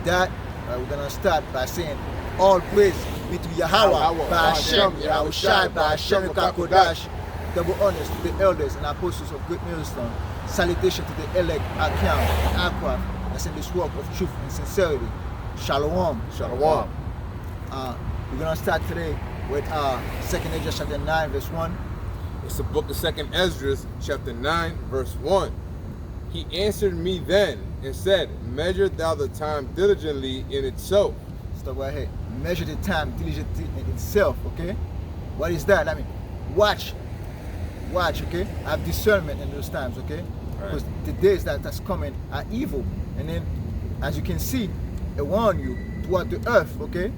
that, we're gonna start by saying all praise be to Yahawah, Bahasham, Yahawashi, Bahasham, Kodash. Double honors to the elders and apostles of Great Millstone. Salutation to the elect, Akim, and Aqua, that's in this work of truth and sincerity. Shalom. Shalom. We're gonna start today with 2nd Ezra chapter 9, verse 1. It's the book of 2nd Ezra, chapter 9, verse 1. He answered me then and said, measure thou the time diligently in itself. Stop right here. Measure the time diligently in itself, okay? What is that? I mean, watch, okay? Have discernment in those times, okay? Because the days that's coming are evil. And then, as you can see, it warn you toward the earth, okay?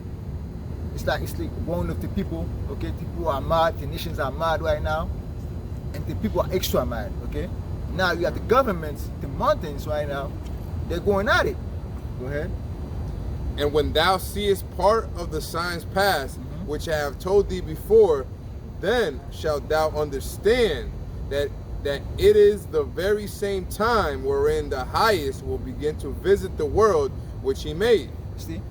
It's like one of the people, okay? People are mad, the nations are mad right now, and the people are extra mad, okay? Now you have the governments, the mountains right now, they're going at it. Go ahead. And when thou seest part of the signs past, which I have told thee before, then shalt thou understand that it is the very same time wherein the highest will begin to visit the world which he made. See?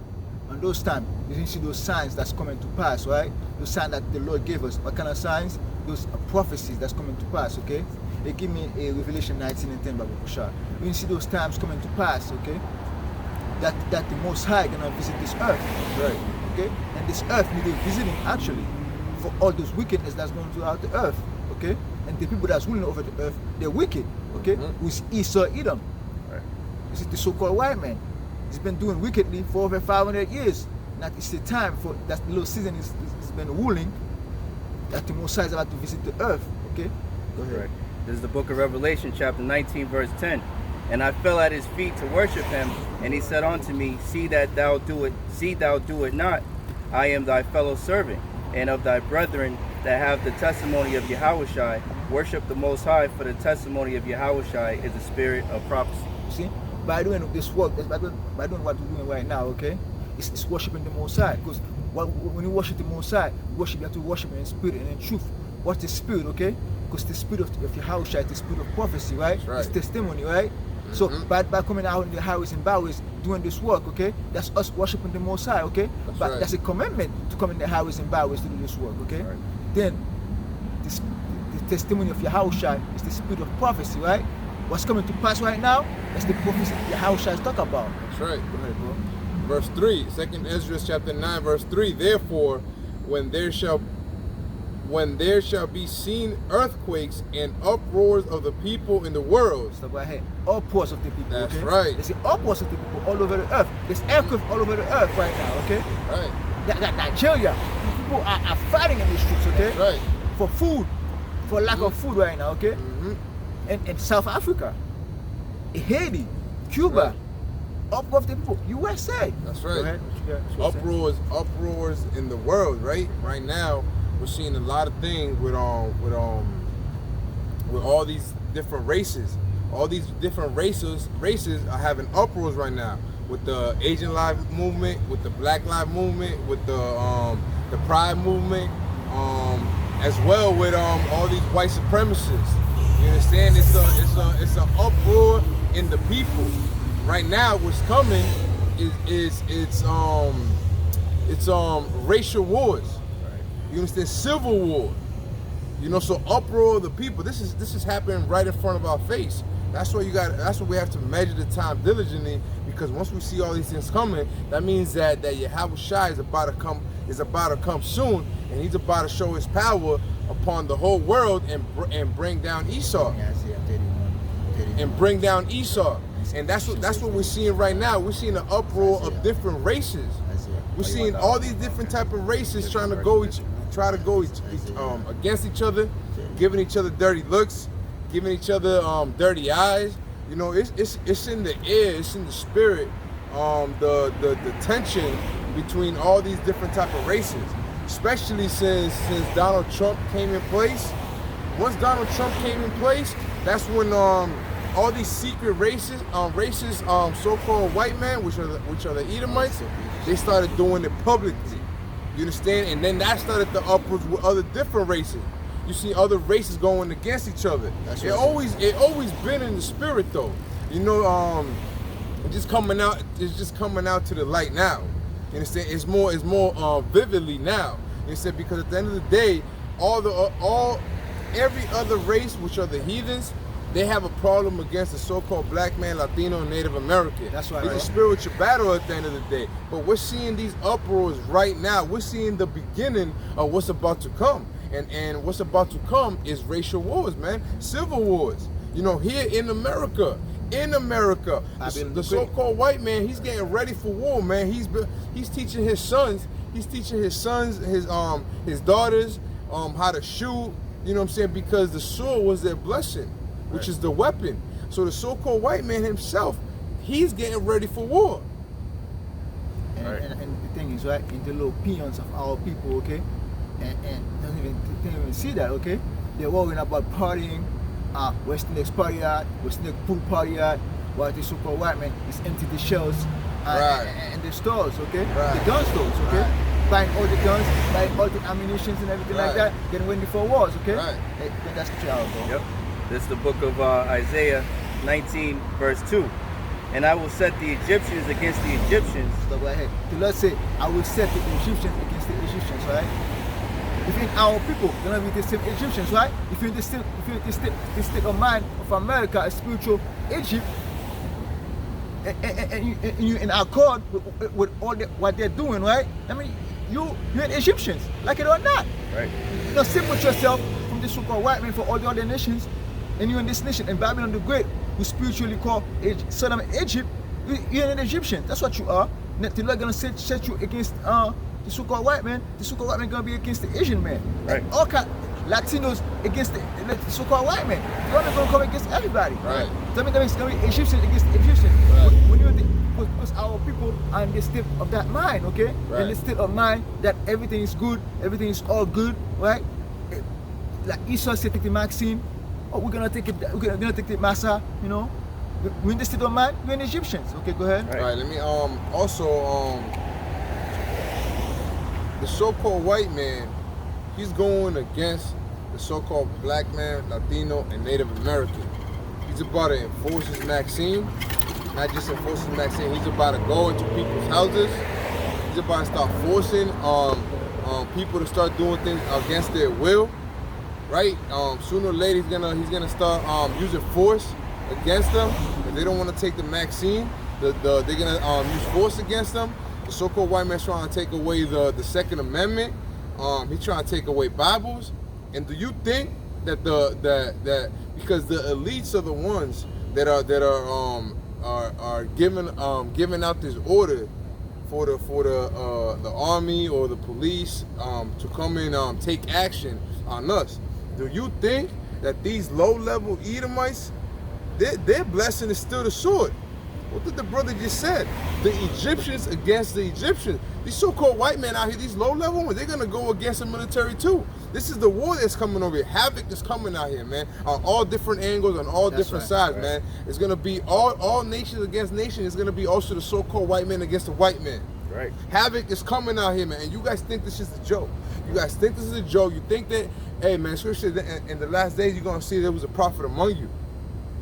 On those times, you can see those signs that's coming to pass, right? Those signs that the Lord gave us. What kind of signs? Those prophecies that's coming to pass, okay? They give me a Revelation 19 and 10, Bible Kushar. You can see those times coming to pass, okay? That the Most High gonna visit this earth, right? Okay, and this earth needs visiting actually for all those wickedness that's going throughout the earth, okay? And the people that's ruling over the earth, they're wicked, okay? With Esau, Edom, right? This is the so-called white man. He's been doing wickedly for over 500 years. Now it's the time for that little season is been ruling that the Most High is about to visit the earth, okay? Go ahead. Right. This is the book of Revelation, chapter 19, verse 10. And I fell at his feet to worship him, and he said unto me, see thou do it not. I am thy fellow servant, and of thy brethren that have the testimony of Yahawashi. Worship the Most High, for the testimony of Yahawashi is the spirit of prophecy. You see, by doing this work, by doing what we're doing right now, okay, it's worshiping the Most High. Because when you worship the Most High, you have to worship in spirit and in truth. What's the spirit, okay? Because the spirit of Yahawashi is the spirit of prophecy, right? That's right. It's testimony, right? So by coming out in the highways and byways doing this work, okay, that's us worshiping the Most High, okay? But that's a commandment to come in the highways and byways to do this work, okay? Right. Then the testimony of Yahawashi is the spirit of prophecy, right? What's coming to pass right now? That's the prophecy Yahawashi is talking about. That's right. Go ahead, bro. Verse 3, 2nd Ezra chapter 9, verse 3. Therefore, when there shall be seen earthquakes and uproars of the people in the world. Stop right here. Uproars of the people. That's okay? right. There's uproars of the people all over the earth. There's earthquakes all over the earth right now, okay? Right. That Nigeria, people are fighting in the streets, okay? That's right. For food, for lack of food right now, okay? And South Africa, Haiti, Cuba, uproar of the people, USA. That's right. Go ahead. Uproars in the world, right? Right now, we're seeing a lot of things with all these different races. All these different races are having uproars right now. With the Asian Lives movement, with the Black Lives movement, with the Pride movement, as well with all these white supremacists. You understand? It's an uproar in the people. Right now, what's coming is racial wars. You understand? Civil war. You know, so uproar of the people. This is happening right in front of our face. That's why we have to measure the time diligently, because once we see all these things coming, that means that Yahawashi is about to come soon, and he's about to show his power upon the whole world and bring down Esau. And bring down Esau. And that's what we're seeing right now. We're seeing an uproar of different races. We're seeing all these different type of races trying to go against each other, giving each other dirty looks, giving each other dirty eyes. You know, it's in the air, it's in the spirit. The tension between all these different type of races, especially since Donald Trump came in place. Once Donald Trump came in place, that's when all these secret races, so-called white men, which are the Edomites, they started doing it publicly. You understand? And then that started the uproars with other different races. You see other races going against each other. It always been in the spirit though. You know, It's just coming out. It's just coming out to the light now. You understand? It's more vividly now. You understand? Because at the end of the day, every other race, which are the heathens, they have a problem against the so-called black man, Latino, and Native American. That's right. It's a spiritual battle at the end of the day. But we're seeing these uproars right now. We're seeing the beginning of what's about to come. And what's about to come is racial wars, man. Civil wars. You know, here in America. The so-called white man, he's getting ready for war, man. He's teaching his sons, his daughters, how to shoot, you know what I'm saying? Because the sword was their blessing, which is the weapon. So the so-called white man himself, he's getting ready for war. And the thing is, right, in the little peons of our people, okay, and don't even see that, okay? They're worrying about partying, where's the next party at, where's the next pool party at, while the so-called white man is empty the shelves and the stores, okay? The gun stores, okay? Buying all the guns, buying all the ammunition and everything like that, getting ready for wars, okay? Then that's the child, bro. Yep. This is the book of Isaiah 19, verse 2. And I will set the Egyptians against the Egyptians. So go ahead. The Lord said, I will set the Egyptians against the Egyptians, right? If in our people, gonna be the same Egyptians, right? If you're in the state of mind of America, a spiritual Egypt, and you in accord with all what they're doing, right? I mean, you're Egyptians, like it or not. Right. You know, separate yourself from the so-called white man for all the other nations, and you're in this nation. And Babylon the Great, who spiritually called Sodom Egypt, you're an Egyptian. That's what you are. The Lord gonna set you against the so-called white man. The so-called white man gonna be against the Asian man. Right. All kind Latinos against the so-called white man. The Lord is gonna come against everybody. Right. That means it's gonna be Egyptian against Egyptian. Right. When you're because our people are in the state of that mind, okay? Right. In the state of mind that everything is good, everything is all good, right? Like Esau said, take the Maxine. Oh, we're gonna take the Massa, you know. We're in the state of mind, we're in Egyptians. Okay, go ahead. Right. Let me also the so-called white man, he's going against the so-called black man, Latino, and Native American. He's about to enforce his Maxine. Not just enforce his Maxine, he's about to go into people's houses. He's about to start forcing people to start doing things against their will. Right? Sooner or later he's gonna start using force against them. If they don't want to take the Maxine, they're gonna use force against them. The so-called white man's trying to take away the Second Amendment. He's trying to take away Bibles. And do you think that that because the elites are the ones that are giving out this order for the army or the police to come and take action on us? Do you think that these low-level Edomites, their blessing is still the sword? What did the brother just said? The Egyptians against the Egyptians. These so-called white men out here, these low-level ones, they're gonna go against the military too. This is the war that's coming over here. Havoc is coming out here, man. On all different angles, on all different sides, man. It's gonna be all nations against nations. It's gonna be also the so-called white men against the white men. Right. Havoc is coming out here, man. And you guys think this is a joke. You guys think this is a joke. You think that, hey, man, Scripture, in the last days, you're gonna see there was a prophet among you.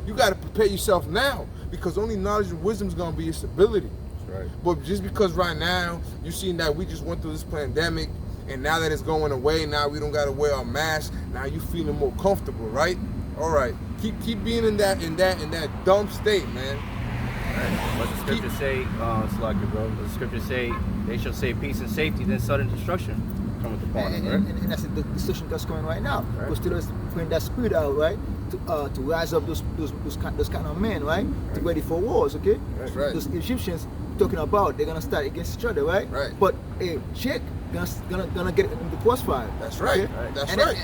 You gotta prepare yourself now, because only knowledge and wisdom is gonna be your stability. That's right. But just because right now you seen that we just went through this pandemic, and now that it's going away, now we don't gotta wear our mask. Now you feeling more comfortable, right? All right, keep being in that dumb state, man. Right. What the scripture say, Slugger, bro? What the scripture say, they shall say peace and safety, then sudden destruction cometh upon them, right? And that's the decision that's going right now. Because to bring that spirit out, right? To rise up those kind of men, right? To ready for wars, okay? That's right. Those Egyptians talking about, they're gonna start against each other, right? Right. But a chick gonna get in the crossfire. That's right. Okay? Right. That's and right.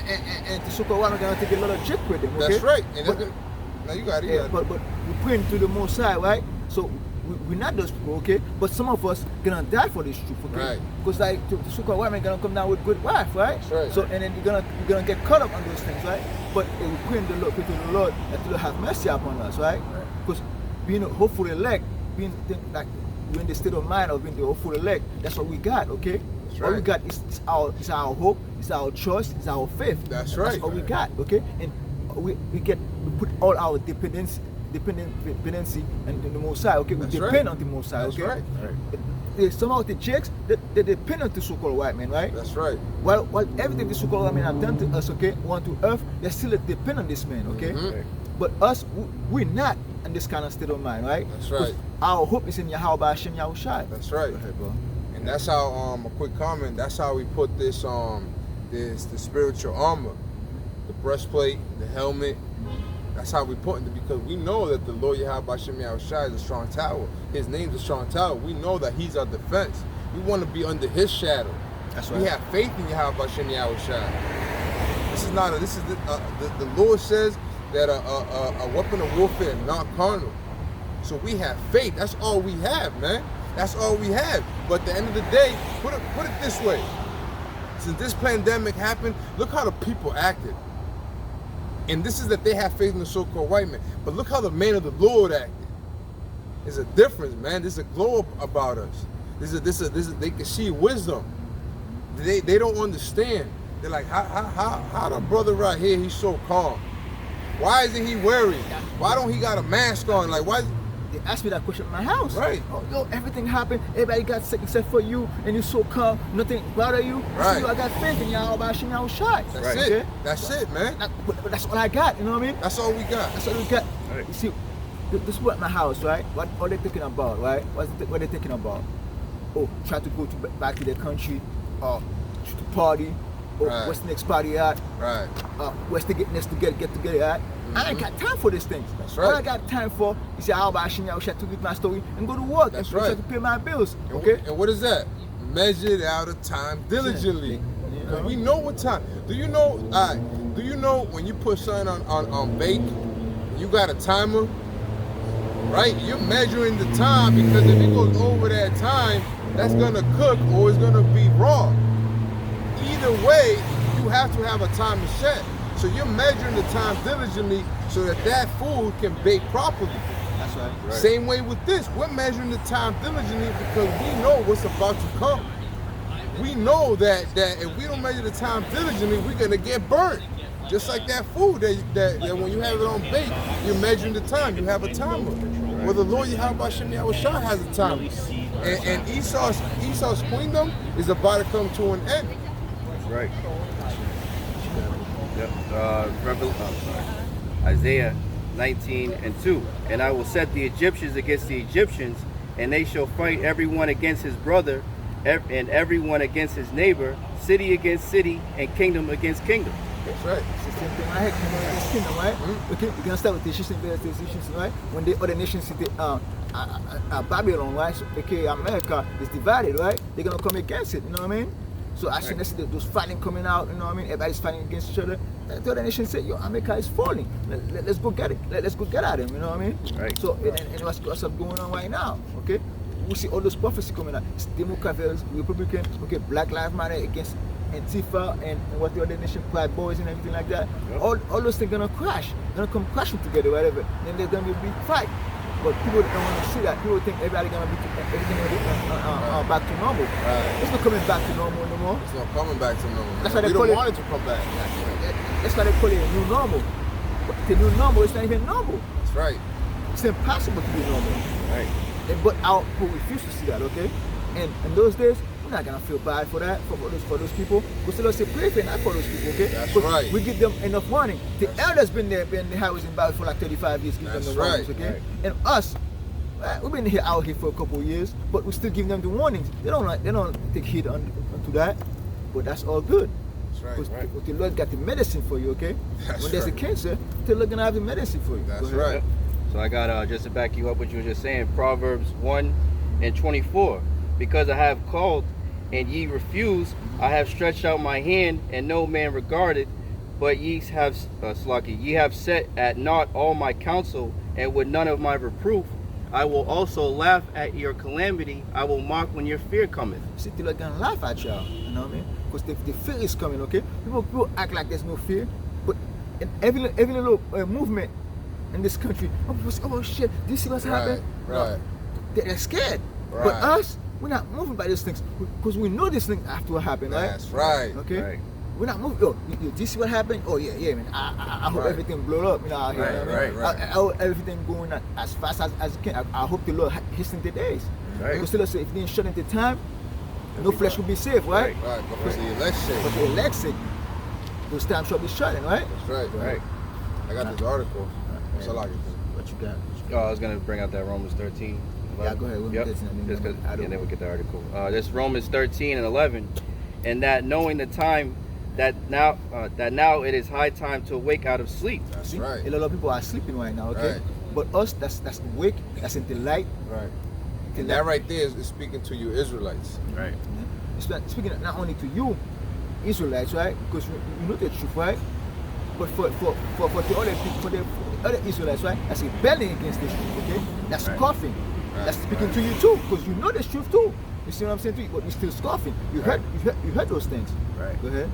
And the so-called one are gonna take a lot of chick with them, okay? That's right. And but, now you got it. But we're praying to the Most High, right? So we're not those people, okay? But some of us gonna die for this truth, okay? Right. Because like the so-called white man gonna come down with good wife, right? That's right. So and then you're gonna get caught up on those things, right? But we're praying to the Lord that to have mercy upon us, right? Because being a hopeful elect, being like we're in the state of mind of being the hopeful elect, that's what we got, okay? That's All right. we got is our hope, it's our choice, it's our faith. That's right. That's all we got, okay? And we put all our dependence dependency and the Most High. Okay, we depend on the Most High. Okay, right. Some of the chicks they depend on the so-called white man, right? That's right. While everything the so-called white men have done to us, okay, on to earth, they still depend on this man, okay. But us, we're not in this kind of state of mind, right? That's right. Our hope is in Yahawah, Bahasham, Yahawashi. That's right. Go ahead, bro. And that's how a quick comment. That's how we put this the spiritual armor, the breastplate, the helmet. That's how we put it, because we know that the Lord Yahawah Yahawashi is a strong tower. His name's a strong tower. We know that He's our defense. We want to be under His shadow. That's right. We have faith in Yahawah Yahawashi. This is not the Lord says that a weapon of warfare is not carnal. So we have faith. That's all we have, man. That's all we have. But at the end of the day, put it this way. Since this pandemic happened, look how the people acted. And this is that they have faith in the so-called white man. But look how the man of the Lord acted. There's a difference, man. There's a glow about us. They can see wisdom. They don't understand. They're like, how the brother right here, he's so calm? Why isn't he worried? Why don't he got a mask on? Like, why? They asked me that question at my house. Right. Oh, yo, everything happened. Everybody got sick except for you, and you're so calm. Nothing bothered you. Right. So I got faith in Yahawah, Bahasham, Yahawashi. That's it. Okay? That's it, man. But that's all I got. You know what I mean? That's all we got. That's all we got. Right. You see, this is what my house, right? What are they thinking about, right? What they thinking about? Oh, try to go back to their country, or to party. Or right. What's the next party at? Right. What's the next to get together at? I ain't got time for these things. That's right. All I got time for is Yahawah, Bahasham, Yahawashi, to read my story and go to work. That's and right. To pay my bills. Okay. And what is that? Measured out of time diligently. Yeah. We know what time. Do you know? Do you know when you put something on bake, you got a timer, right? You're measuring the time, because if it goes over that time, that's gonna cook or it's gonna be raw. Either way, you have to have a timer set. So you're measuring the time diligently so that food can bake properly. That's right. Same way with this. We're measuring the time diligently because we know what's about to come. We know that if we don't measure the time diligently, we're gonna get burnt. Just like that food that when you have it on bake, you're measuring the time. You have a timer. Well, the Lord Yahawah Yahawashi has a timer. And Esau's kingdom is about to come to an end. Right. Yep. Isaiah 19:2. And I will set the Egyptians against the Egyptians, and they shall fight everyone against his brother, and everyone against his neighbor, city against city, and kingdom against kingdom. That's right. It's the same thing, right? Kingdom against kingdom, right? Okay, we can start with the Egyptians, right? When the other nations see Babylon, right? So, okay, America is divided, right? They're gonna come against it. You know what I mean? So I see those fighting coming out, you know what I mean? Everybody's fighting against each other. The other nation say, yo, America is falling. Let's go get it. Let's go get at him, you know what I mean? Right. So, and what's going on right now, okay? We see all those prophecies coming out. It's Democrats, Republicans, okay, Black Lives Matter against Antifa and what the other nation, Pride Boys and everything like that. Yep. All those things gonna crash. Gonna come crashing together, whatever. Then there's gonna be a big fight. But people don't want to see that. People think everything gonna be back to normal. Right. It's not coming back to normal no more. It's not coming back to normal. That's why they we call don't it, want it to come back. That's why they call it a new normal. But the new normal is not even normal. That's right. It's impossible to be normal. Right. But our people refuse to see that, okay? And in those days, we're not gonna feel bad for that, for those people. We still say pray for not for those people, okay? That's but right. We give them enough warning. The elders been there, been in the highways and byways for like 35 years, give them the warnings, okay? Right. And us, we've been out here for a couple of years, but we still give them the warnings. They don't take heed onto that, but that's all good. That's right. Because the Lord got the medicine for you, okay? That's when there's a cancer, the Lord gonna have the medicine for you. That's Go ahead. right. So I got just to back you up what you were just saying, Proverbs 1:24. Because I have called and ye refuse, I have stretched out my hand and no man regarded, but ye have ye have set at naught all my counsel, and with none of my reproof. I will also laugh at your calamity. I will mock when your fear cometh. See, the Lord gonna laugh at y'all, you know what I mean? Because the fear is coming, okay? People act like there's no fear, but in every little movement in this country, people say, oh shit, do you see what's happening? Right. They're scared. Right. But us, we're not moving by these things because we know these things have to happen, right? That's right. Okay. Right. we're not moving. Yo, do you see what happened? Oh yeah, man. I hope everything blow up. You know, out here. Right. I hope everything going as fast as it can. I hope the Lord hasten the days. Right. Because still say if they didn't shut in the time, no flesh will be saved, right? Right. But for the election. But the election, those times shall be shut in, right? That's right. I got this article. What's all I can do? What you got? Oh, I was gonna bring out that Romans 13. 11. Yeah, go ahead. Yep. Just 'cause, and then we get the article. This Romans 13 and 11, and that knowing the time that now it is high time to awake out of sleep. That's See? right. A lot of people are sleeping right now, okay? Right. But us, that's awake, that's in the light. Right. And that right there is speaking to you Israelites. Right. It's speaking not only to you, Israelites, right? Because you know the truth, right? But for the other people, for the other Israelites, right? That's rebelling against the truth, okay? That's scoffing. Right. That's speaking to you too, because you know the truth too. You see what I'm saying to you? But you're still scoffing. You heard those things. Right. Go ahead.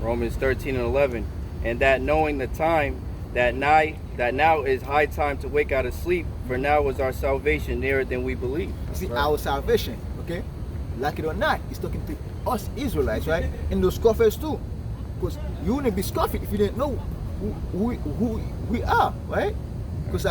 Romans 13 and 11, and that knowing the time that now is high time to wake out of sleep, for now is our salvation nearer than we believe. You see, our salvation, okay? Like it or not, he's talking to us Israelites, right? And those scoffers too. Because you wouldn't be scoffing if you didn't know who we are, right? Because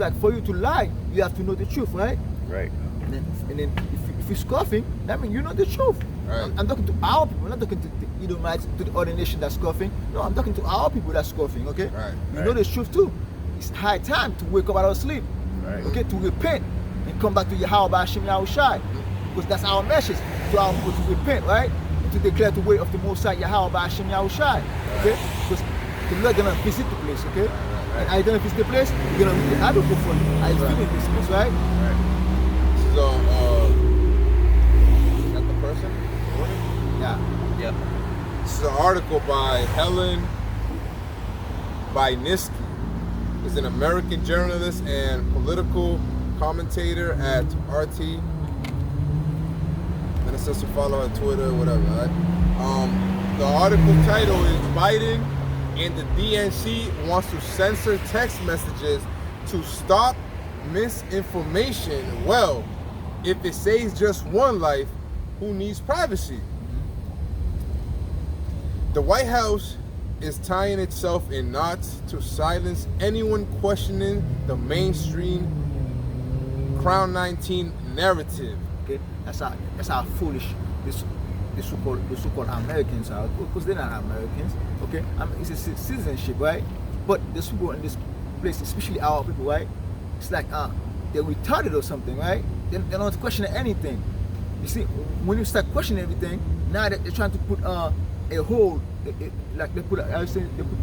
like for you to lie, you have to know the truth, right? Right. And then if you're scoffing, that means you know the truth. Right. I'm talking to our people, I'm not talking to the Edomites, to the other nation that's scoffing. No, I'm talking to our people that's scoffing, okay? Right. You know the truth too. It's high time to wake up out of sleep. Right. Okay, to repent and come back to Yahawah, Bahasham, Yahawashi. Because that's our message to our people, to repent, right? And to declare the way of the Most High, Yahawah, Bahasham, Yahawashi. Okay? Because the Lord gonna visit the place, okay? And are you gonna visit the place? You're gonna read the article for you. Are you feeling this place, right? This is is that the person? Yeah. Yep. This is an article by Helen Bajniski. He's an American journalist and political commentator at RT. And it says to follow on Twitter, whatever, right? The article title is Biden and the DNC wants to censor text messages to stop misinformation. Well, if it saves just one life, who needs privacy? The White House is tying itself in knots to silence anyone questioning the mainstream Crown 19 narrative. Okay, that's how foolish this so-called Americans are, because they're not Americans. Okay, it's a citizenship, right? But the people in this place, especially our people, right? It's like they're retarded or something, right? They're not questioning anything. You see, when you start questioning everything, now they're trying to put a hold, like they put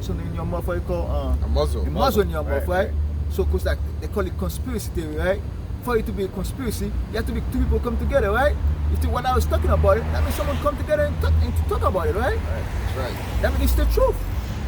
something in your mouth, what you call A muzzle. a muzzle in your mouth, Right. right? So, cause like they call it conspiracy theory, right? For it to be a conspiracy, you have to be two people come together, right? When I was talking about it, that means someone come together and talk about it, right? That's right. That means it's the truth.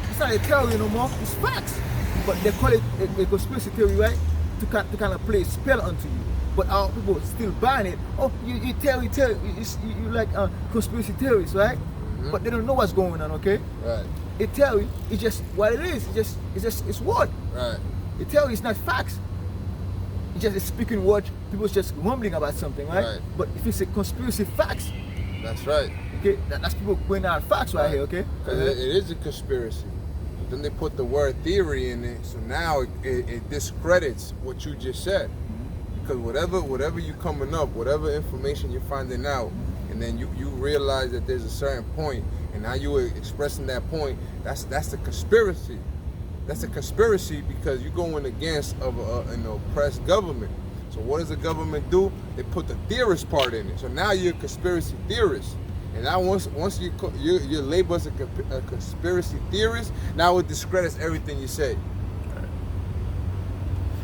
It's not a theory no more, it's facts. But they call it a conspiracy theory, right? To kind of play a spell onto you. But our people still buying it. Oh, you theory, you like conspiracy theories, right? Mm-hmm. But they don't know what's going on, okay? Right. A theory is just what it is. It's word. Right. A theory is not facts. It's just a speaking word. People's just rumbling about something, right? Right. But if it's a conspiracy facts, That's right. okay, that's people going out facts right here, okay? Because it is a conspiracy. But then they put the word theory in it, so now it discredits what you just said. Because whatever you coming up, whatever information you're finding out, and then you realize that there's a certain point, and now you are expressing that point, that's a conspiracy. That's a conspiracy because you're going against an oppressed government. So what does the government do? They put the theorist part in it. So now you're a conspiracy theorist. And now once you're labeled as a conspiracy theorist, now it discredits everything you say.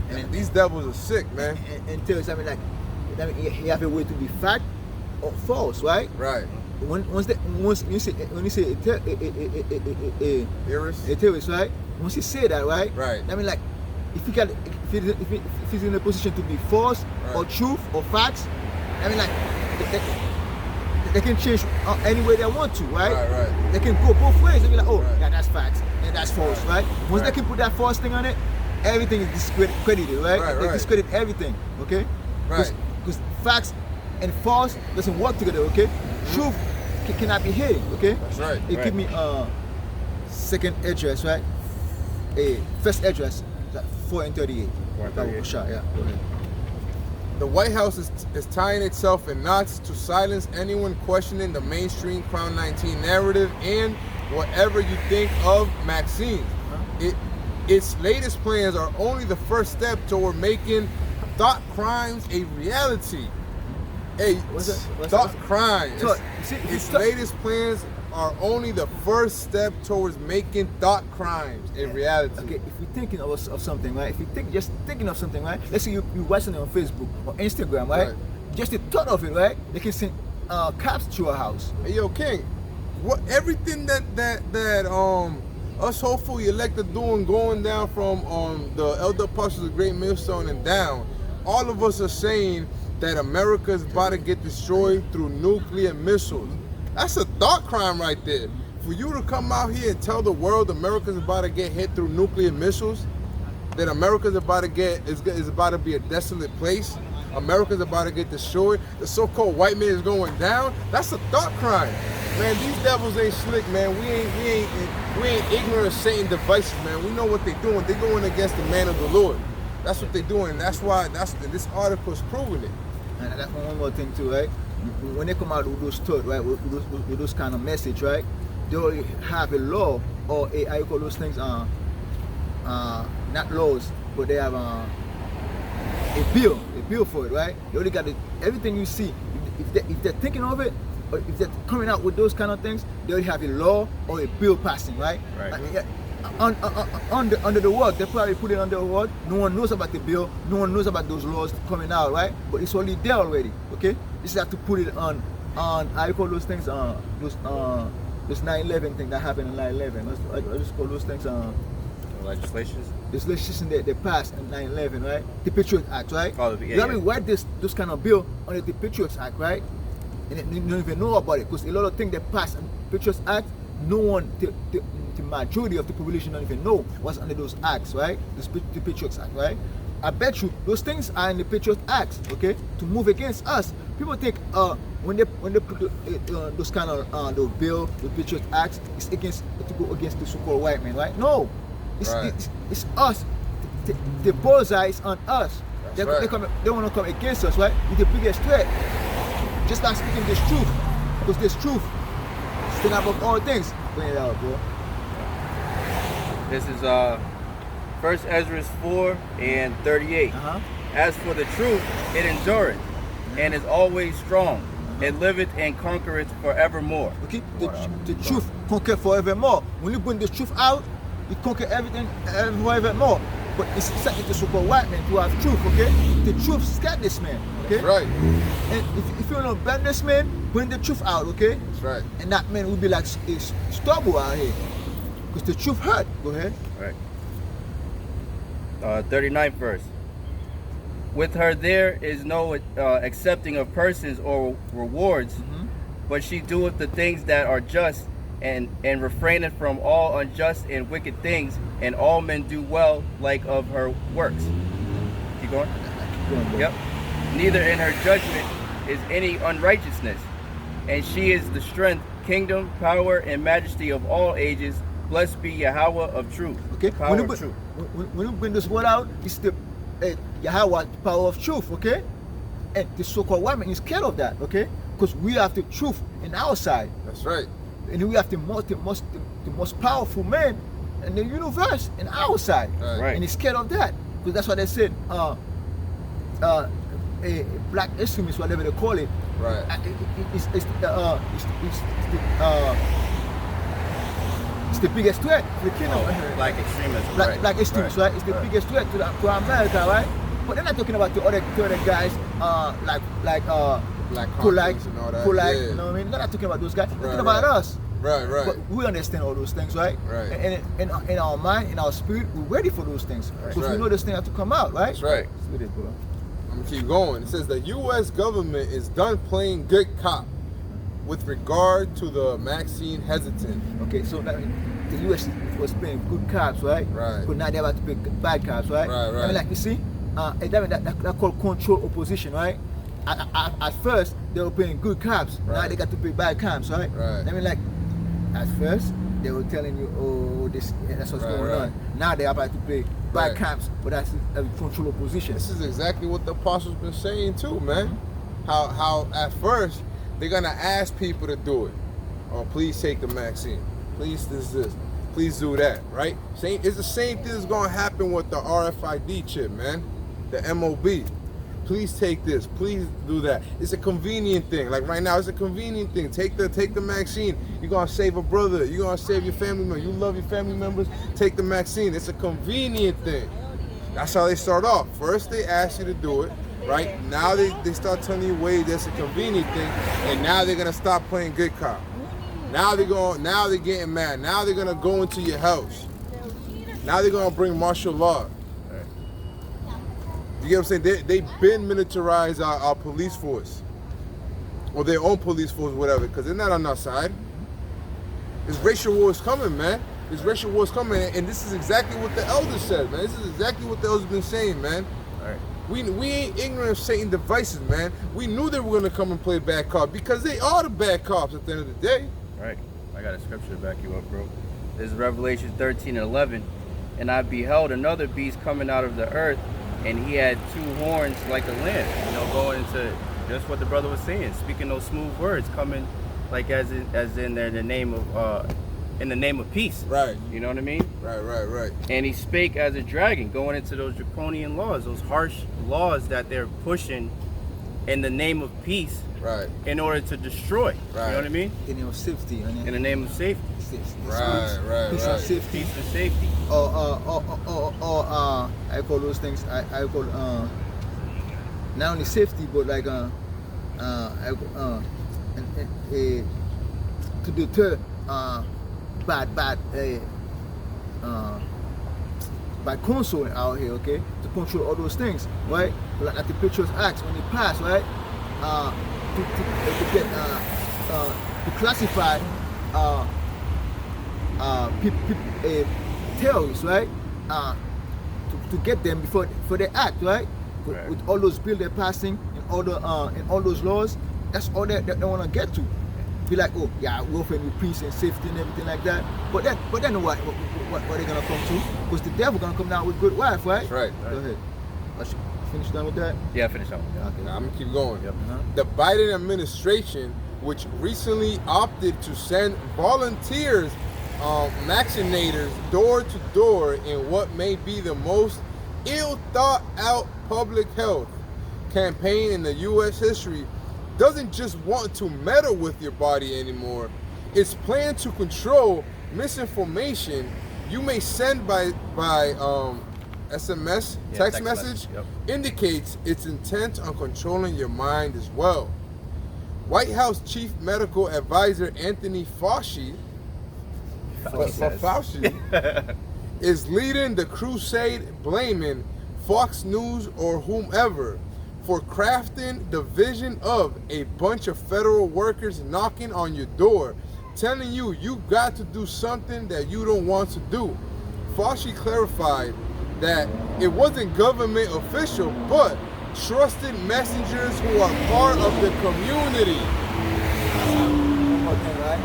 And these devils are sick, man. And tell you something like, you have a way to be fact or false, right? Right. When you say a theorist, right? Once you say that, right? Right. I mean, like, if he's in a position to be false or truth or facts, I mean, like, they can change any way they want to, right? Right. They can go both ways. They be like, oh, Right. yeah, that's facts, and that's false, right? Once they can put that false thing on it, everything is discredited, right? They discredit everything, okay? Right. Because facts and false doesn't work together, okay? Truth cannot be hidden. Okay. That's right. It give me second address, right? A first address, 4 and 38. 438. Yeah. Go ahead. The White House is tying itself in knots to silence anyone questioning the mainstream Crown 19 narrative and whatever you think of Maxine. Its latest plans are only the first step toward making thought crimes a reality. Hey, thought crimes. So, Its latest plans are only the first step towards making thought crimes a reality. Okay, if you're thinking of something, right? If you just thinking of something, right? Let's say you watching it on Facebook or Instagram, right? Just the thought of it, right? They can send cops to your house. Hey, yo, King, what everything that us hopefully elected doing going down from the elder apostles of Great Millstone and down, all of us are saying that America is about to get destroyed through nuclear missiles. That's a thought crime right there. For you to come out here and tell the world America's about to get hit through nuclear missiles, that America's about to get is about to be a desolate place, America's about to get destroyed, the so-called white man is going down, that's a thought crime. Man, these devils ain't slick, man. We ain't ignorant of Satan's devices, man. We know what they're doing. They're going against the man of the Lord. That's what they're doing. That's why this article is proving it. And that's one more thing too, right? When they come out with those thoughts, right, with those kind of message, right, they already have a law or how you call those things, not laws, but they have a bill for it, right? They already got everything you see. If they're thinking of it, or if they're coming out with those kind of things, they already have a law or a bill passing, right? Right. Under the world, they probably put it under the world. No one knows about the bill. No one knows about those laws coming out, right? But it's already there already. Okay, just have to put it on how you call those things, those 9/11 thing that happened in 9/11. I just call those things Legislations. this legislation that they passed in 9/11, right? The Patriot Act, right? Oh, yeah, you have to write this kind of bill under the Patriot Act, right? And you don't even know about it because a lot of things that passed in the Patriot Act, no one, the majority of the population don't even know what's under those acts, right? The Patriot Act, right? I bet you those things are in the Patriot Act, okay? To move against us. People think when they put those kind of the bill, the Patriot Act, it's against to go against the so-called white man, right? No, it's us. The bullseye is on us. They want to come against us, right? It's the biggest threat. Just not speaking this truth, because this truth stand above all things. Bring it out, bro. This is 1 Ezra 4 and 38. As for the truth, it endureth, and is always strong. It liveth and conquereth forevermore. Okay, the truth conquer forevermore. When you bring the truth out, it conquer everything forevermore. But it's exactly the so-called white man to have truth, okay? The truth scared this man, okay? That's right. And if you don't ban this man, bring the truth out, okay? That's right. And that man will be like stubble out here. Because the truth hurt. Go ahead. Right. 39th verse. With her there is no accepting of persons or rewards, but she doeth the things that are just, and refraineth from all unjust and wicked things, and all men do well like of her works. Keep going. Yep. Neither in her judgment is any unrighteousness, and she is the strength, kingdom, power, and majesty of all ages. Blessed be Yahawah of truth. Okay. Power When you bring this word out, it's the Yahawah, power of truth. Okay. And the so-called white man is scared of that. Okay. Because we have the truth in our side. That's right. And we have the most powerful man in the universe in our side. Right. And he's scared of that. Because that's what they said. Black extremists, whatever they call it. Right. It's the biggest threat to the kingdom. Black extremism. Black extremists, right? It's the biggest threat to America, right? But they're not talking about the other guys, like Black Polite, and all that. you know what I mean? They're not talking about those guys. They're talking about us. Right. But we understand all those things, right? Right. And in our mind, in our spirit, we're ready for those things. Because we know those things have to come out, right? That's right. Let's do this, bro. I'm gonna keep going. It says the U.S. government is done playing good cop with regard to the Maxine hesitant. Okay, so that the U.S. was playing good cops, right? Right. But now they're about to play bad cops, right? Right. I mean, like you see, that called control opposition, right? at first they were paying good cops. Now Right. they got to pay bad cops, right? Right. I mean, like at first they were telling you, oh, this that's what's Right, going right. on. Now they about to pay bad Right. cops, but that's a control position. This is exactly what the apostles been saying too, man. How at first they're gonna ask people to do it. Oh, please take the vaccine. Please this. Please do that, right? It's the same thing that's gonna happen with the RFID chip, man. The MOB. Please take this. Please do that. It's a convenient thing. Like right now, it's a convenient thing. Take the vaccine. You're gonna save a brother. You're gonna save your family member. You love your family members. Take the vaccine. It's a convenient thing. That's how they start off. First, they ask you to do it, right? Now they start telling you, wait, that's a convenient thing, and now they're gonna stop playing good cop. Now they're getting mad. Now they're gonna go into your house. Now they're gonna bring martial law. You get what I'm saying? They've been militarized our police force. Or their own police force, whatever, because they're not on our side. This racial war is coming, man. This racial war is coming, and this is exactly what the elders said, man. This is exactly what the elders been saying, man. All right. We ain't ignorant of Satan's devices, man. We knew they were gonna come and play bad cop because they are the bad cops at the end of the day. Right. I got a scripture to back you up, bro. This is Revelation 13:11. And I beheld another beast coming out of the earth, and he had 2 horns like a lamb. You know, going into just what the brother was saying, speaking those smooth words, coming like as in the name of peace. Right. You know what I mean? Right. And he spake as a dragon, going into those draconian laws, those harsh laws that they're pushing in the name of peace. Right. In order to destroy. Right. You know what I mean? In your safety, In the name of safety. Right. Peace and safety. Peace and safety. I call those things. I call not only safety, but like to deter bad counsel out here, okay? To control all those things, right? Like the Patriots Act when it passed, right? To classify terrorists, right? To get them before they act, right? With all those bills they're passing and all those laws, that's all they want to get to. Be like, oh yeah, we're offering you peace and safety and everything like that. But then what they're gonna come to? Because the devil gonna come down with good wife, right? That's right. Go ahead. Finish done with that? Yeah, finish that one. Yeah, okay. Now, I'm gonna keep going. Yep. The Biden administration, which recently opted to send volunteers, vaccinators door to door in what may be the most ill thought out public health campaign in the U.S. history, doesn't just want to meddle with your body anymore. It's planned to control misinformation you may send by SMS, text message. Yep. Indicates its intent on controlling your mind as well. White House Chief Medical Advisor Anthony Fauci is leading the crusade, blaming Fox News or whomever for crafting the vision of a bunch of federal workers knocking on your door, telling you got to do something that you don't want to do. Fauci clarified that it wasn't government official, but trusted messengers who are part of the community. One more thing, right?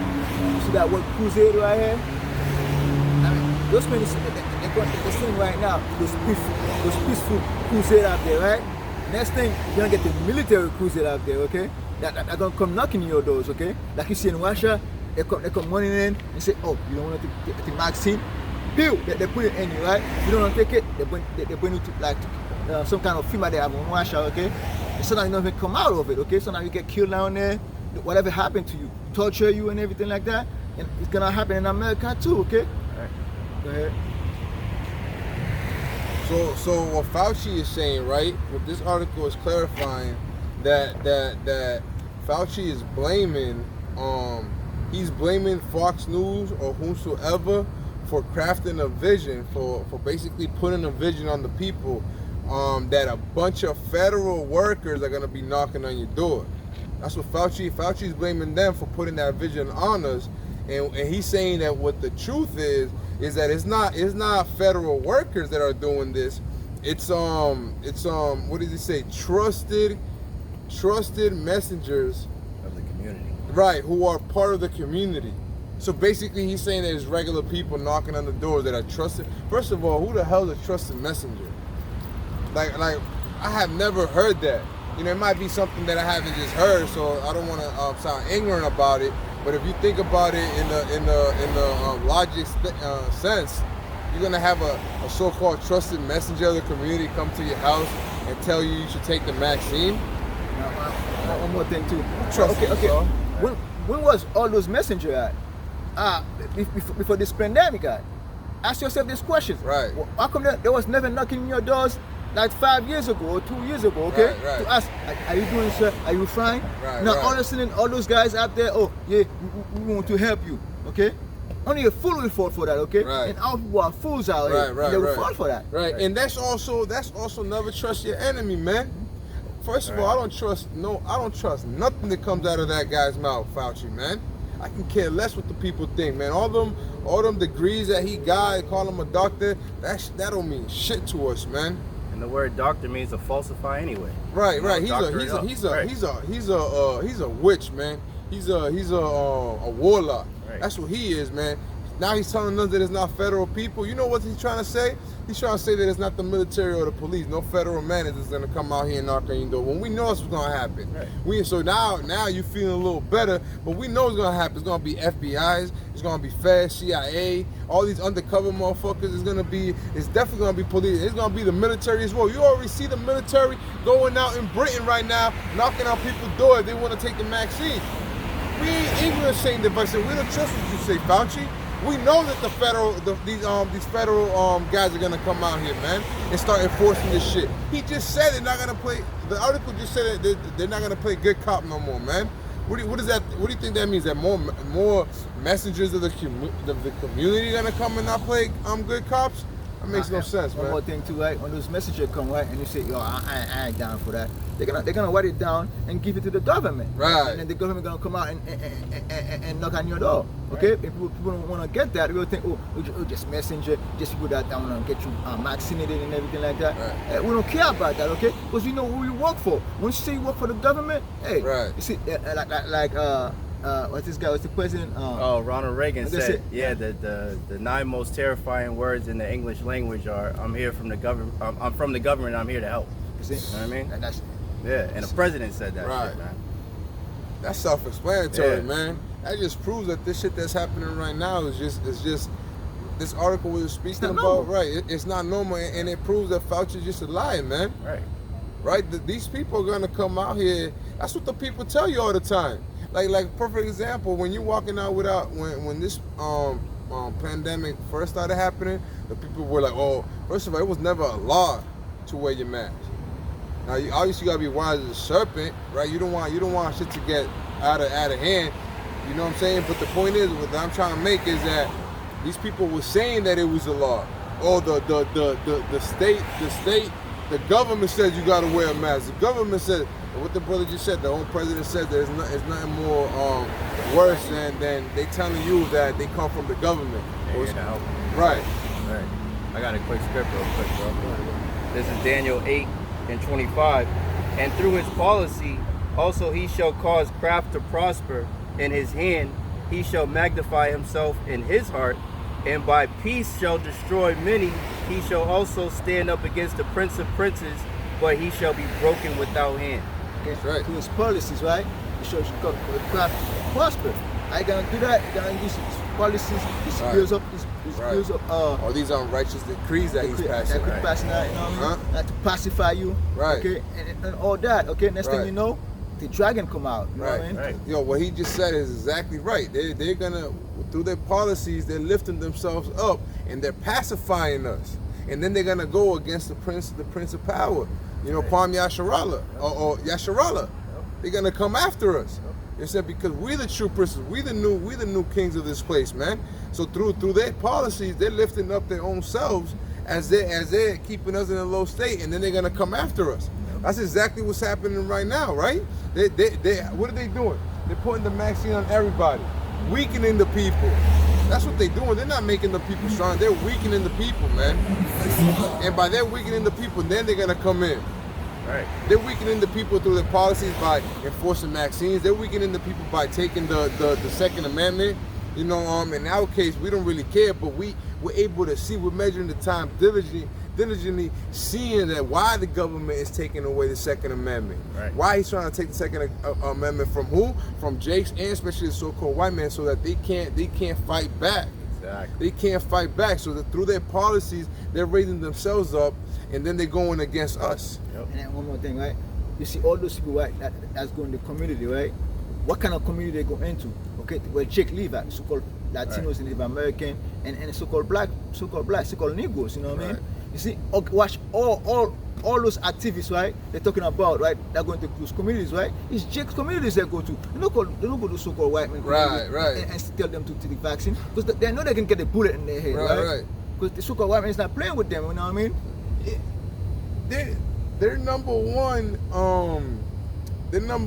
You see that word crusade right here? I mean, those men, they're saying right now, those peaceful crusade out there, right? Next thing, you're gonna get the military crusade out there, okay? That are gonna come knocking your doors, okay? Like you see in Russia, they come running in and say, oh, you don't want to take the vaccine? Bill, they put it in you, right? If you don't want to take it, they bring you to like some kind of FEMA they have in Russia, okay? And so now you don't even come out of it, okay? So now you get killed down there, whatever happened to you, torture you and everything like that, and it's gonna happen in America too, okay? All right. Go ahead. So what Fauci is saying, right? What this article is clarifying that Fauci is blaming, he's blaming Fox News or whomsoever for crafting a vision, for basically putting a vision on the people, that a bunch of federal workers are gonna be knocking on your door. That's what Fauci's blaming them for putting that vision on us, and he's saying that what the truth is that it's not federal workers that are doing this. It's what does he say? Trusted trusted messengers of the community. right, who are part of the community. So basically he's saying there's regular people knocking on the doors that are trusted. First of all, who the hell is a trusted messenger? Like I have never heard that. You know, it might be something that I haven't just heard, so I don't want to sound ignorant about it. But if you think about it in the logic sense, you're gonna have a so-called trusted messenger of the community come to your house and tell you should take the vaccine. One more thing too. Trust Okay. me, bro. When was all those messenger at? Before this pandemic at? Ask yourself this question. Right. How come there was never knocking on your doors like 5 years ago or 2 years ago, okay? Right. To ask, are you doing, sir? Are you fine? Right, now right. all of a sudden, all those guys out there, oh yeah, we want to help you, okay? Only a fool will fall for that, okay? Right. And all people are fools out here. Right, They will fall for that. Right. And that's also never trust your enemy, man. First of all, I don't trust nothing that comes out of that guy's mouth, Fauci, man. I can care less what the people think, man. All them degrees that he got, call him a doctor, that don't mean shit to us, man. And the word doctor means to falsify anyway. Right. He's a witch, man. He's a warlock. Right. That's what he is, man. Now he's telling us that it's not federal people. You know what he's trying to say? He's trying to say that it's not the military or the police. No federal man is going to come out here and knock on your door. When we know it's going to happen. Right. So now you're feeling a little better, but we know it's going to happen. It's going to be FBI's. It's going to be Fed, CIA, all these undercover motherfuckers. It's definitely going to be police. It's going to be the military as well. You already see the military going out in Britain right now, knocking on people's doors if they want to take the vaccine. We ain't ignorant saying that, but we don't trust what you say, Fauci. We know that these federal guys are gonna come out here, man, and start enforcing this shit. He just said they're not gonna play. The article just said that they're not gonna play good cop no more, man. What do you think that means? That more messengers of the community gonna come and not play good cops? That makes no sense, man. One more thing too, right? When those messages come, right, and you say, yo, I ain't down for that. They're gonna write it down and give it to the government, right? And then the government gonna come out and knock on your door, okay? Right. If people don't want to get that, they will think, oh, just messenger, just people that want to get you vaccinated and everything like that. Right. We don't care about that, okay? Because we know who you work for. Once you say you work for the government, hey, right. You see, what's this guy? What's the president? Ronald Reagan said, the 9 most terrifying words in the English language are, I'm here from the government. I'm from the government. I'm here to help. You see? You know what I mean? That's and the president said that. Right. Shit, man. That's self-explanatory, man. That just proves that this shit that's happening right now is just this article we were speaking about. Normal. Right? It's not normal, and it proves that Fauci's just a liar, man. Right? These people are gonna come out here. That's what the people tell you all the time. Like perfect example, when you're walking out when this pandemic first started happening, the people were like, oh, first of all, it was never a law to wear your mask. Now, you obviously gotta be wise as a serpent, right? You don't want shit to get out of hand. You know what I'm saying? But the point is, what I'm trying to make is that these people were saying that it was a law. Oh, the state, the government says you gotta wear a mask. The government said, what the brother just said, the own president said that it's nothing more worse than they telling you that they come from the government. Right. I got a quick script real quick, bro. This is Daniel 8:25. And through his policy, also he shall cause craft to prosper in his hand. He shall magnify himself in his heart, and by peace shall destroy many. He shall also stand up against the prince of princes, but he shall be broken without hand. That's right. To his policies, right? He shall craft to prosper. I gonna do that. You're gonna use his policies, his bills up, his bills up. All these unrighteous decrees that he's passing. That passing out, you know what I mean? Like to pacify you, right? Okay, and all that. Okay, next thing you know, the dragon come out. You know what I mean? Right. Yo, what he just said is exactly right. They're gonna, through their policies, they're lifting themselves up and they're pacifying us. And then they're gonna go against the prince of power. You know, Palm Yasharallah or Yasharallah. They're gonna come after us. They said because we're the true princes, we the new kings of this place, man. So through their policies, they're lifting up their own selves as they're keeping us in a low state, and then they're gonna come after us. That's exactly what's happening right now, right? They what are they doing? They're putting the vaccine on everybody, weakening the people. That's what they're doing. They're not making the people strong. They're weakening the people, man. And by they're weakening the people, then they're gonna come in. Right. They're weakening the people through their policies by enforcing vaccines. They're weakening the people by taking the Second Amendment. You know, in our case, we don't really care, but we're able to see, we're measuring the time diligently seeing that why the government is taking away the Second Amendment. Right. Why he's trying to take the Second Amendment from who? From Jakes and especially the so-called white man, so that they can't fight back. Exactly. They can't fight back, so that through their policies, they're raising themselves up, and then they're going against us. Yep. And then one more thing, right? You see all those people, right, that's going to the community, right? What kind of community they go into? Okay, where Jake live at, so-called Latinos, Right. and Native American, and so-called black, so-called Negroes, you know what I mean? Right. You see, watch all those activists, right? They're talking about, right? They're going to those communities, right? It's Jake's communities they go to. They don't go to so-called white men, Right. and tell them to take the vaccine because they know they can get a bullet in their head, Right. Because the so-called white man is not playing with them, you know what I mean? They're number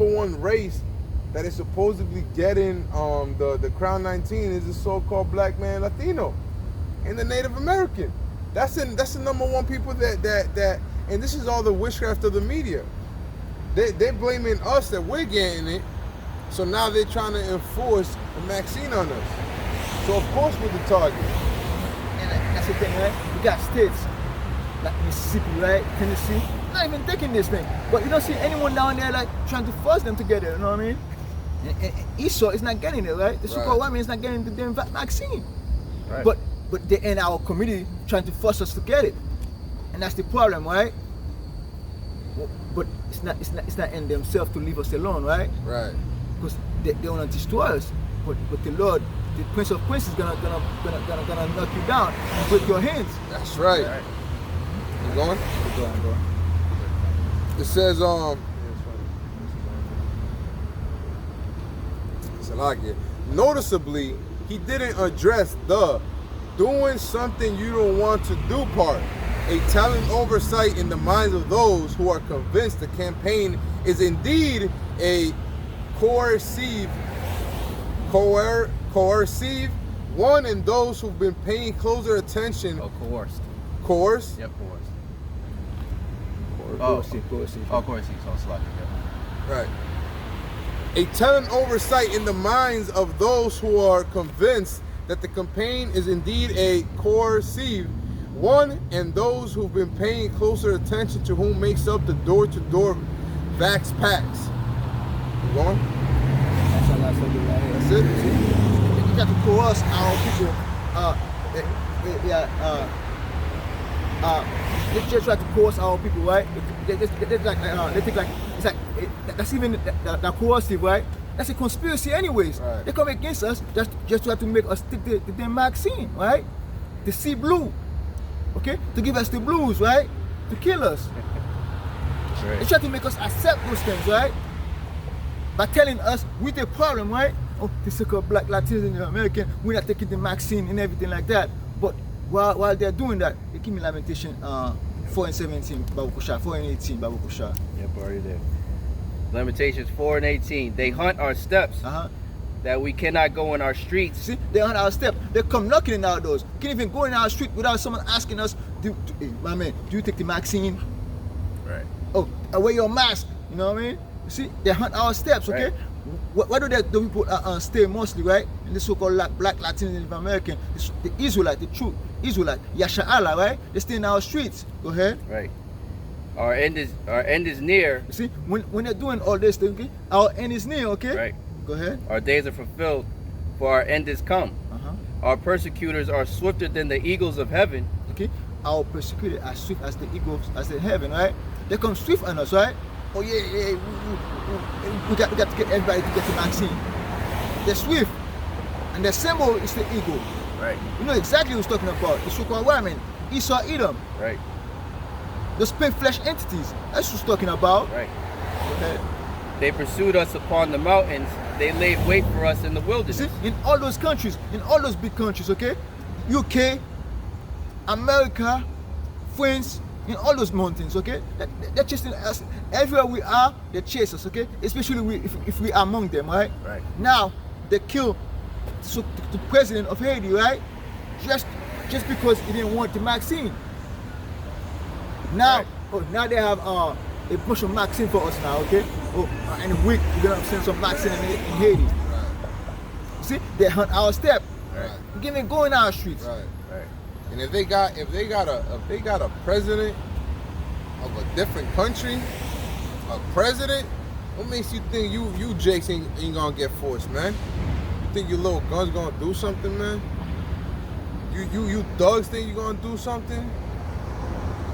one race that is supposedly getting the Crown 19 is the so-called black man Latino and the Native American. That's the number one people that and this is all the witchcraft of the media. They're blaming us that we're getting it, so now they're trying to enforce the vaccine on us. So of course we're the target. And that's the thing, right? We got states like Mississippi, right? Tennessee, not even taking this thing. But you don't see anyone down there like trying to force them together, you know what I mean? And Esau is not getting it, right? The so-called white man is not getting the damn vaccine. Right. But they're in our community trying to force us to get it. And that's the problem, right? But it's not in themselves to leave us alone, right? Right. Because they want to destroy us. But the Lord, the Prince of Princes, is gonna knock you down and break your hands. That's right. Right. You going? Go on. It says it's a lot here. Noticeably, he didn't address the doing something you don't want to do part. A telling oversight in the minds of those who are convinced the campaign is indeed a coercive one, and those who've been paying closer attention. Oh, coerced. Coerce? Yep, coerced. Coercive. Oh, coerced. So it's like, yeah. Right. A telling oversight in the minds of those who are convinced that the campaign is indeed a coercive one, and those who've been paying closer attention to whom makes up the door-to-door vax packs. You going? That's all I said right here. That's it? You got to coerce our people. They just try to coerce our people, right? They think like it's like that's even the coercive, right? That's a conspiracy, anyways. Right. They come against us just try to make us take the damn vaccine, right? To see blue, okay? To give us the blues, right? To kill us. Right. They try to make us accept those things, right? By telling us with the problem, right? Oh, the so-called black Latinos and American, we're not taking the vaccine and everything like that. But while they're doing that, they give me Lamentation 4:17, Babukusha, 4:18, Babukusha. Yep, already there. Lamentations 4:18. They hunt our steps, that we cannot go in our streets. See, they on our step. They come knocking in our doors. Can't even go in our street without someone asking us, hey, my man, do you take the vaccine? Right. Oh, wear your mask. You know what I mean? You see, they hunt our steps, okay? Right. Why do the people stay mostly, right? In the so-called black Latin and American, the Israelite, the true Israelite, Yahawah, right? They stay in our streets. Go ahead. Right. Our end is near. You see, when they're doing all this, okay, our end is near, okay? Right. Go ahead. Our days are fulfilled, for our end is come. Our persecutors are swifter than the eagles of heaven. Okay, our persecutors are swift as the eagles, as the heaven, right? They come swift on us, right? Oh yeah, we got to get everybody to get the vaccine. They're swift, and their symbol is the eagle. Right. You know exactly who's talking about. The so-called women, Esau, Edom. Right. Those pink flesh entities. That's who's talking about. Right. Okay. They pursued us upon the mountains. They laid wait for us in the wilderness. See, in all those countries, in all those big countries, okay? UK, America, France, in all those mountains, okay? They're chasing us. Everywhere we are, they chase us, okay? Especially if we are among them, right? Right. Now, they kill the president of Haiti, right? Just because he didn't want the vaccine. Now, Right. now they have a bunch of vaccine for us now, okay? Oh, in a week we're gonna send some vaccine in Haiti. See, they hunt our step. Right. Give me go in our streets. Right. And if they got a president of a different country, a president, what makes you think you Jakes ain't gonna get forced, man? You think your little gun's gonna do something, man? You thugs think you gonna do something?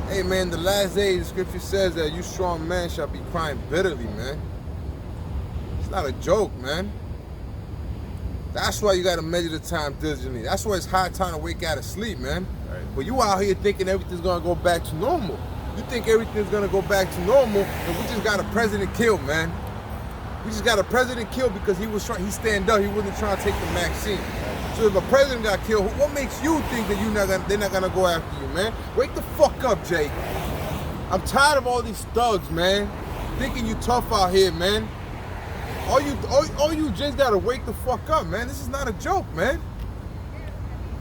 Hey man, the last days the scripture says that you strong men shall be crying bitterly, man. It's not a joke, man. That's why you gotta measure the time diligently. That's why it's high time to wake out of sleep, man. Right. But you out here thinking everything's gonna go back to normal. You think everything's gonna go back to normal, and we just got a president killed, man. We just got a president killed because he stand up. He wasn't trying to take the vaccine. So if a president got killed, what makes you think that they're not gonna go after you, man? Wake the fuck up, Jake. I'm tired of all these thugs, man. Thinking you tough out here, man. All you just gotta wake the fuck up, man. This is not a joke, man.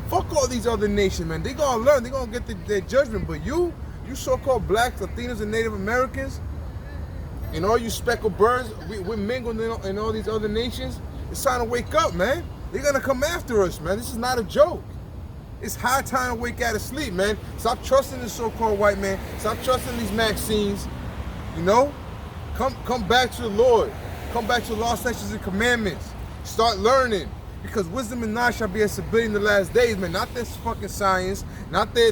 Fuck all these other nations, man. They gonna learn. They gonna get their judgment. But you so-called blacks, Latinos, and Native Americans, and all you speckled birds, we're mingled in all these other nations. It's time to wake up, man. They're gonna come after us, man. This is not a joke. It's high time to wake out of sleep, man. Stop trusting the so-called white man. Stop trusting these vaccines. You know? Come back to the Lord. Come back to the law, statutes, and commandments. Start learning. Because wisdom and knowledge shall be a stability in the last days, man. Not this fucking science. Not their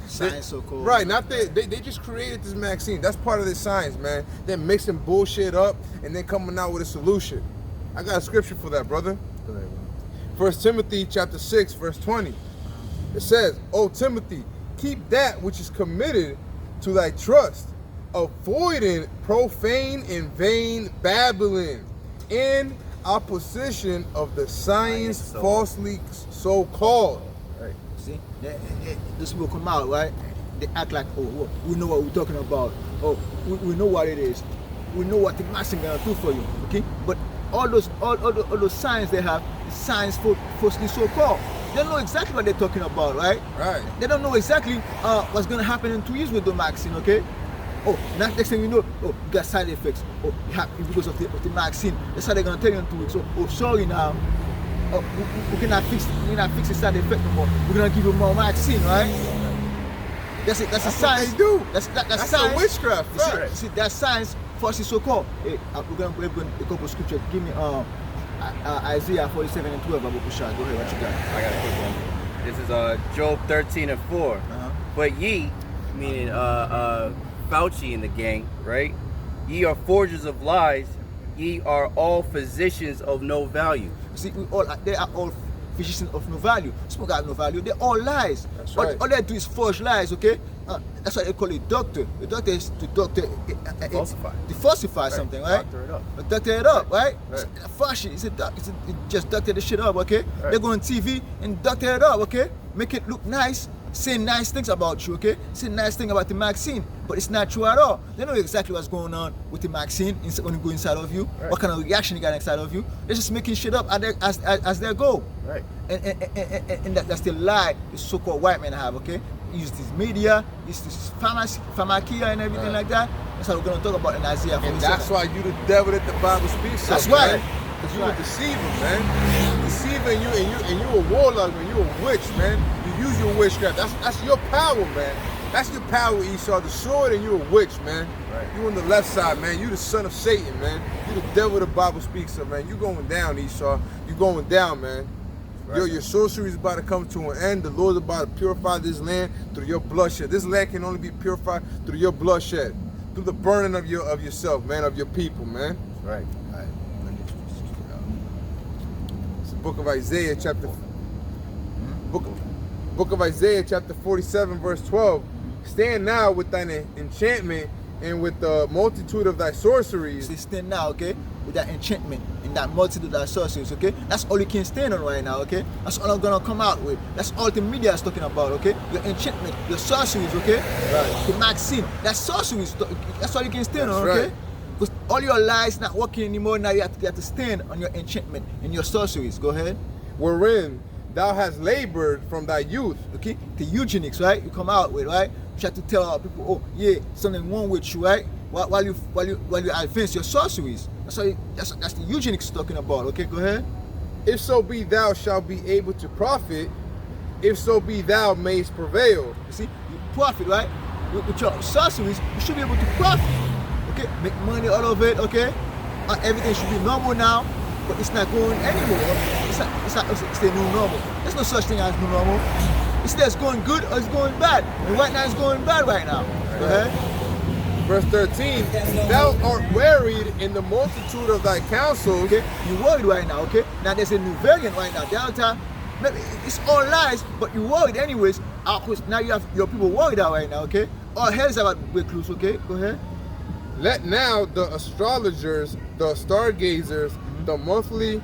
science so-called. Right, not their, they just created this vaccine. That's part of their science, man. They're mixing bullshit up and then coming out with a solution. I got a scripture for that, brother. Go ahead, bro. 1 Timothy chapter 6, verse 20. It says, O Timothy, keep that which is committed to thy trust, avoiding profane and vain babbling, in opposition of the science falsely so called. Right. See, this will come out, right? They act like, oh, we know what we're talking about. Oh, we know what it is. We know what the machine gonna do for you. Okay, but all those signs they have, signs falsely so called. They don't know exactly what they're talking about, right? Right. They don't know exactly what's gonna happen in 2 years with the vaccine. Okay. Oh, next thing you know, oh, you got side effects. Oh, you have because of the vaccine. That's how they're gonna tell you in 2 weeks. Oh, sorry now. Oh, we cannot fix the side effect no more. We're gonna give you more vaccine, right? That's it. That's a science. They do. That's That's science. a witchcraft. Right. See, that's science falsely so called. Hey, we're gonna play a couple of scriptures. Give me Isaiah 47 and 12. Go ahead, what you got? I got a quick one. This is Job 13 and 4. Uh-huh. But ye, meaning Fauci and the gang, right? Ye are forgers of lies. Ye are all physicians of no value. See, they are all physicians of no value. Smoke have no value. They're all lies. That's right. All they do is forge lies, okay? That's why they call it doctor. The doctor is to falsify something, right? Doctor it up. Doctor it up, right? Right. Fashion, it just doctor the shit up, okay? Right. They go on TV and doctor it up, okay? Make it look nice, say nice things about you, okay? Say nice thing about the vaccine, but it's not true at all. They know exactly what's going on with the vaccine when you go inside of you, right. What kind of reaction you got inside of you. They're just making shit up as they go. Right. And that's the lie the so-called white men have, okay? Use this media, this pharmacia and everything like that. That's what we're going to talk about in Isaiah 47. And that's why you the devil that the Bible speaks of. That's right. Because you're a deceiver, man. Deceiver, and you a warlock, man. You a witch, man. You use your witchcraft. That's your power, man. That's your power, Esau. The sword, and you're a witch, man. Right. You on the left side, man. You the son of Satan, man. You the devil the Bible speaks of, man. You going down, Esau. You going down, man. Right. Your sorcery is about to come to an end. The Lord's about to purify this land through your bloodshed. This land can only be purified through your bloodshed, through the burning of yourself, man, of your people, man. Right. It's the book of Isaiah, book of Isaiah, chapter 47, verse 12. Stand now with thine enchantment and with the multitude of thy sorceries. See, stand now, okay? With that enchantment and that multitude of thy sorceries, okay? That's all you can stand on right now, okay? That's all I'm gonna come out with. That's all the media is talking about, okay? Your enchantment, your sorceries, okay? Right. The vaccine, that's sorceries. That's all you can stand on, That's okay? right. Because all your lies not working anymore. Now you have to stand on your enchantment and your sorceries. Go ahead. Wherein thou hast labored from thy youth. Okay, the eugenics, right? You come out with, right? try to tell people, oh yeah, something wrong with you, right? While you advance your sorceries. That's the eugenics talking about. Okay, go ahead. If so be thou shalt be able to profit, if so be thou mayst prevail. You see, you profit, right? With your sorceries, you should be able to profit. Okay, make money out of it. Okay, everything should be normal now, but it's not going anymore. It's the new normal. There's no such thing as new normal. It's either it's going good or it's going bad. And right now it's going bad right now. Go ahead. Verse 13, thou art wearied in the multitude of thy counsels. Okay, you're worried right now, okay? Now there's a new variant right now. Downtown, it's all lies, but you're worried anyways. Now you have your people worried out right now, okay? All hell is about to break loose, okay? Go ahead. Let now the astrologers, the stargazers, the monthly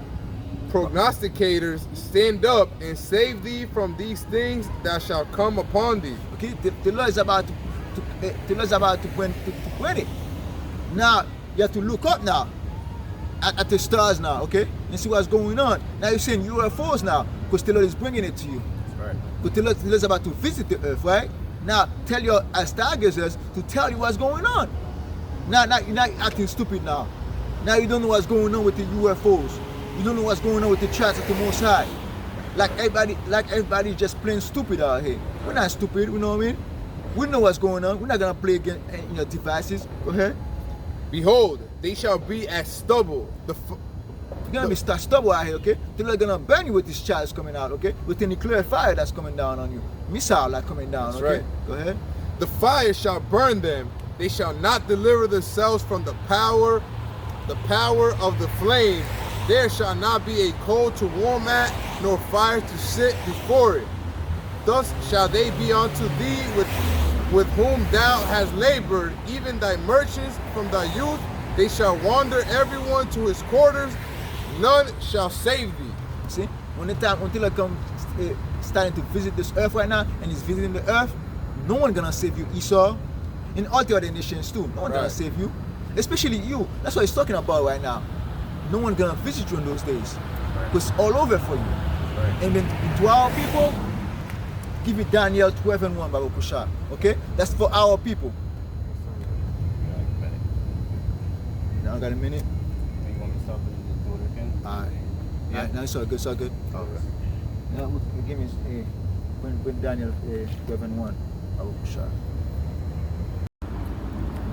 prognosticators stand up and save thee from these things that shall come upon thee. Okay, the Lord is about to bring it. Now you have to look up now at the stars now, okay, and see what's going on. Now you're seeing UFOs now because the Lord is bringing it to you. Right. Because the Lord is about to visit the earth, right? Now tell your stargazers to tell you what's going on. Now you're not acting stupid now. Now you don't know what's going on with the UFOs. You don't know what's going on with the charts at the Most High. Like everybody just plain stupid out here. We're not stupid, you know what I mean? We know what's going on. We're not gonna play against your devices. Go ahead. Behold, they shall be as stubble. You're gonna be stubble out here, okay? They're not gonna burn you with this charge coming out, okay? With the nuclear fire that's coming down on you. Missile like coming down, That's okay? right. Go ahead. The fire shall burn them. They shall not deliver themselves from the power of the flame. There shall not be a coal to warm at, nor fire to sit before it. Thus shall they be unto thee with whom thou hast labored, even thy merchants from thy youth. They shall wander everyone to his quarters. None shall save thee. See, until I come starting to visit this earth right now, and he's visiting the earth, no one gonna save you, Esau. In all the other nations too, no one gonna save you. Especially you. That's what he's talking about right now. No one gonna visit you in those days. Because it's all over for you. And then to our people, give it Daniel 12:1 Baruch Kusha. Okay? That's for our people. Now I got a minute. You want me to stop and do it again? Alright. Yeah. Alright, now it's all good, it's all good. Alright. Now give me when Daniel 12:1 Baruch Kusha.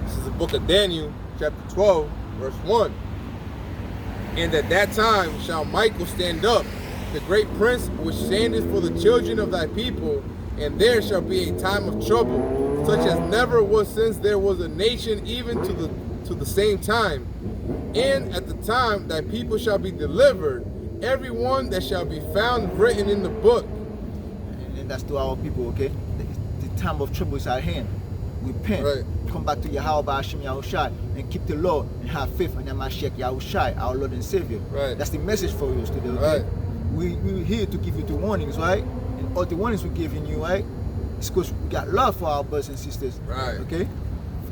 This is the book of Daniel, chapter 12, verse 1. And at that time shall Michael stand up, the great prince which standeth for the children of thy people, and there shall be a time of trouble, such as never was since there was a nation, even to the same time. And at the time thy people shall be delivered, every one that shall be found written in the book. And that's to our people, okay? The time of trouble is at hand. Repent, come back to Yahawah, Bahasham, Yahawashi, and keep the law and have faith in Mashiach Yahawashi, our Lord and Savior. Right. That's the message for you today, okay? Right. We're here to give you the warnings, right? And all the warnings we're giving you, right? It's because we got love for our brothers and sisters, Right. okay?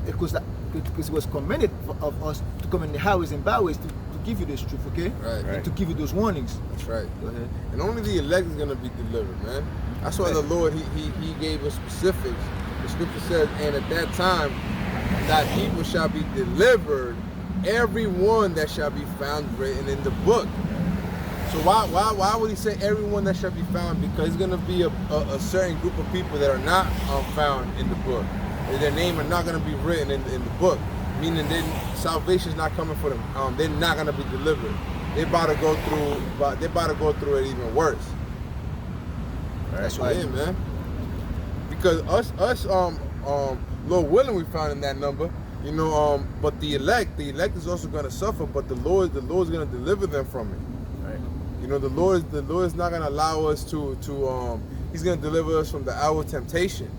Because it was commanded of us to come in the highways and byways to give you this truth, okay? Right. And to give you those warnings. That's right. Go ahead. And only the elect is going to be delivered, man. That's why the Lord, he gave us specifics. The scripture says, and at that time, thy people shall be delivered, every one that shall be found written in the book. So why would he say everyone that shall be found? Because it's going to be a certain group of people that are not found in the book. Their name are not going to be written in the book. Meaning salvation is not coming for them. They're not going to be delivered. They're about to go through it even worse. That's right, man. Because us, Lord willing, we found in that number, you know. But the elect is also going to suffer. But the Lord is going to deliver them from it. Right. You know, the Lord is not going to allow us to He's going to deliver us from the hour of temptation.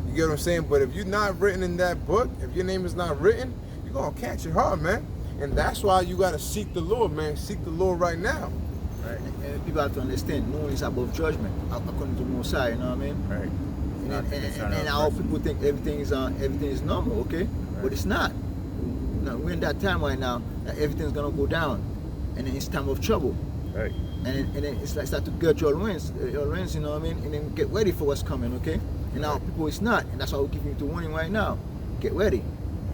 You get what I'm saying? But if you're not written in that book, if your name is not written, you're going to catch it hard, man. And that's why you got to seek the Lord, man. Seek the Lord right now. Right. And people have to understand, no one is above judgment, according to Mosiah, you know what I mean? Right. And our people think everything is normal, okay? Right. But it's not. Now, we're in that time right now that everything's gonna go down, and then it's time of trouble. Right. And then it's like start to get your loins, you know what I mean? And then get ready for what's coming, okay? And now people it's not. And that's why we're giving you the warning right now. Get ready.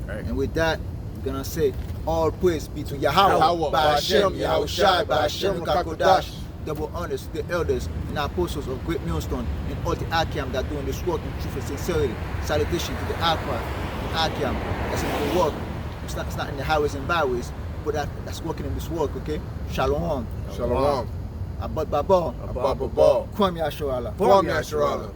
Right. And with that, we're gonna say all praise be to Yahawah, Bahasham, Yahawashi, Bahasham, Kakodash, double honors, the elders and apostles of Great Millstone, and all the Akiam that are doing this work in truth and sincerity. Salutation to the Alpha and Akiam that's in the work. It's not in the highways and byways, but that's working in this work, okay? Shalom. Shalom. Abad Baba. Abba Baba. Kwame Asharala. Kwame Asharala.